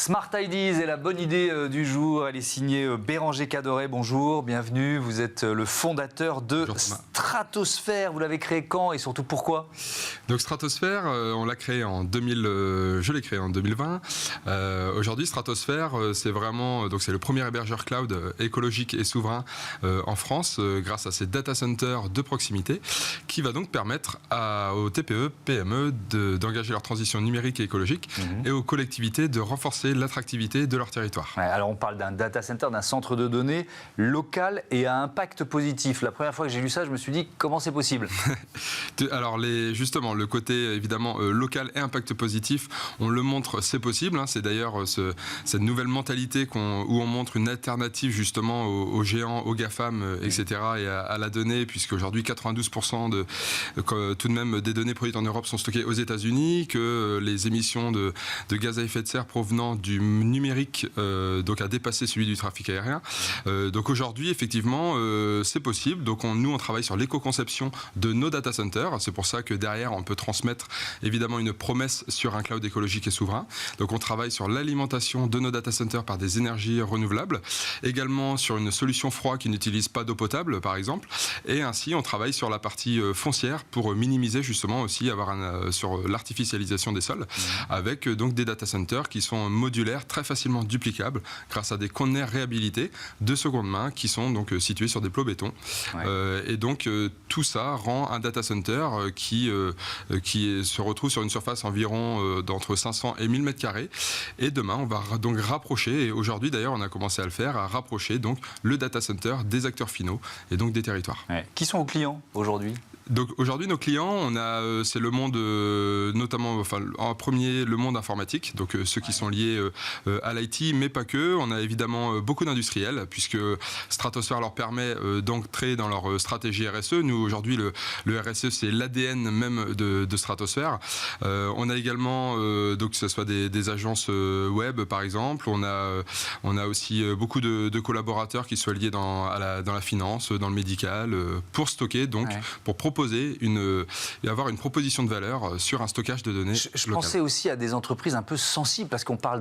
Smart Ideas est la bonne idée du jour. Elle est signée Béranger Cadoré. Bonjour, bienvenue. Vous êtes le fondateur de Stratosphère. Vous l'avez créé quand et surtout pourquoi? Donc Stratosphère, on l'a créé en 2020. Aujourd'hui, Stratosphère, c'est vraiment c'est le premier hébergeur cloud écologique et souverain en France, grâce à ses data centers de proximité, qui va donc permettre aux TPE, PME d'engager leur transition numérique et écologique et aux collectivités de renforcer l'attractivité de leur territoire. Ouais, alors on parle d'un data center, d'un centre de données local et à impact positif. La première fois que j'ai lu ça, je me suis dit comment c'est possible? Alors justement, le côté évidemment local et impact positif, on le montre, c'est possible. Hein. C'est d'ailleurs cette nouvelle mentalité où on montre une alternative justement aux géants, aux GAFAM, etc. et à la donnée, puisque aujourd'hui 92% tout de même des données produites en Europe sont stockées aux États-Unis, que les émissions de gaz à effet de serre provenant du numérique donc a dépassé celui du trafic aérien. Donc aujourd'hui, effectivement, c'est possible. Donc nous, on travaille sur l'éco-conception de nos data centers. C'est pour ça que derrière, on peut transmettre évidemment une promesse sur un cloud écologique et souverain. Donc on travaille sur l'alimentation de nos data centers par des énergies renouvelables, également sur une solution froid qui n'utilise pas d'eau potable, par exemple. Et ainsi, on travaille sur la partie foncière pour minimiser justement aussi sur l'artificialisation des sols, avec donc des data centers qui sont modulaires, très facilement duplicables, grâce à des conteneurs réhabilités de seconde main qui sont donc situés sur des plots béton. Ouais. Et donc tout ça rend un data center qui se retrouve sur une surface environ d'entre 500 et 1000 m². Et demain, on va donc rapprocher, et aujourd'hui d'ailleurs on a commencé à le faire, à rapprocher donc le data center des acteurs finaux et donc des territoires. Ouais. Qui sont vos clients aujourd'hui? Donc aujourd'hui, nos clients, c'est le monde, notamment, en premier, le monde informatique, donc ceux qui sont liés à l'IT, mais pas que. On a évidemment beaucoup d'industriels, puisque Stratosphère leur permet d'entrer dans leur stratégie RSE. Nous, aujourd'hui, le RSE, c'est l'ADN même de Stratosphère. On a également, donc que ce soit des agences web, par exemple. On a aussi beaucoup de collaborateurs qui soient liés dans la finance, dans le médical, pour stocker, donc, pour proposer avoir une proposition de valeur sur un stockage de données. Je pensais aussi à des entreprises un peu sensibles, parce qu'on parle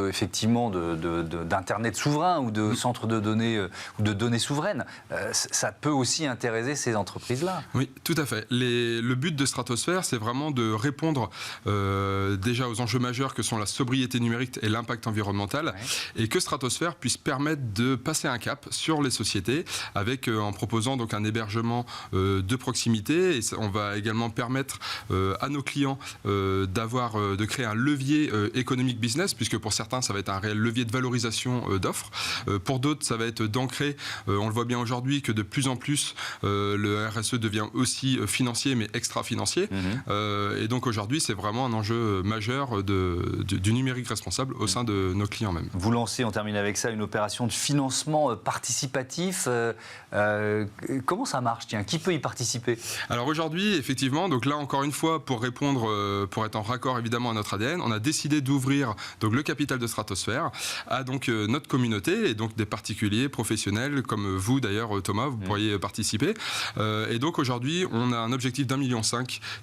effectivement d'Internet souverain ou de centres de données ou de données souveraines. Ça peut aussi intéresser ces entreprises-là. Oui, tout à fait. Le but de Stratosphère, c'est vraiment de répondre déjà aux enjeux majeurs que sont la sobriété numérique et l'impact environnemental, et que Stratosphère puisse permettre de passer un cap sur les sociétés en proposant donc un hébergement de proximité. Et on va également permettre à nos clients de créer un levier économique business, puisque pour certains, ça va être un réel levier de valorisation d'offres. Pour d'autres, ça va être d'ancrer, on le voit bien aujourd'hui, que de plus en plus, le RSE devient aussi financier, mais extra-financier. Et donc aujourd'hui, c'est vraiment un enjeu majeur du numérique responsable au sein de nos clients même. Vous lancez, on termine avec ça, une opération de financement participatif. Comment ça marche? Tiens, qui peut y participer? Alors aujourd'hui, effectivement, donc là encore une fois, pour répondre, pour être en raccord évidemment à notre ADN, on a décidé d'ouvrir donc le capital de Stratosphère à donc notre communauté, et donc des particuliers, professionnels comme vous d'ailleurs, Thomas, vous pourriez participer. Et donc aujourd'hui, on a un objectif d'1,5 million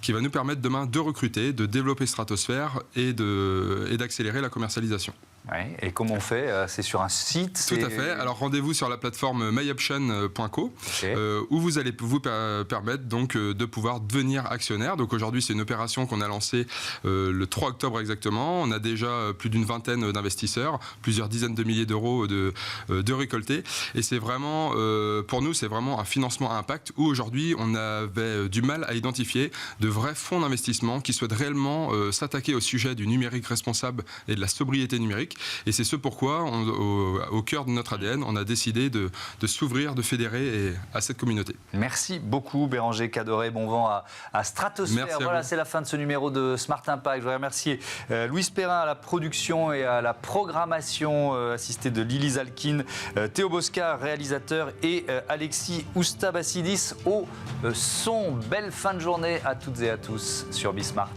qui va nous permettre demain de recruter, de développer Stratosphère et d'accélérer la commercialisation. Ouais. Et comment on fait? C'est sur un site? Tout à fait. Alors rendez-vous sur la plateforme myoption.co où vous allez vous permettre donc de pouvoir devenir actionnaire. Donc aujourd'hui, c'est une opération qu'on a lancée le 3 octobre exactement. On a déjà plus d'une vingtaine d'investisseurs, plusieurs dizaines de milliers d'euros de récoltés. Et c'est vraiment, pour nous, c'est vraiment un financement à impact où aujourd'hui, on avait du mal à identifier de vrais fonds d'investissement qui souhaitent réellement s'attaquer au sujet du numérique responsable et de la sobriété numérique. Et c'est ce pourquoi, au cœur de notre ADN, on a décidé de s'ouvrir, de fédérer à cette communauté. Merci beaucoup, Béranger Cadoré. Bon vent à Stratosphère. Voilà, c'est la fin de ce numéro de Smart Impact. Je voudrais remercier Louise Perrin à la production et à la programmation, assisté de Lily Zalkin, Théo Bosca, réalisateur, et Alexis Oustabassidis au son. Belle fin de journée à toutes et à tous sur Bismart.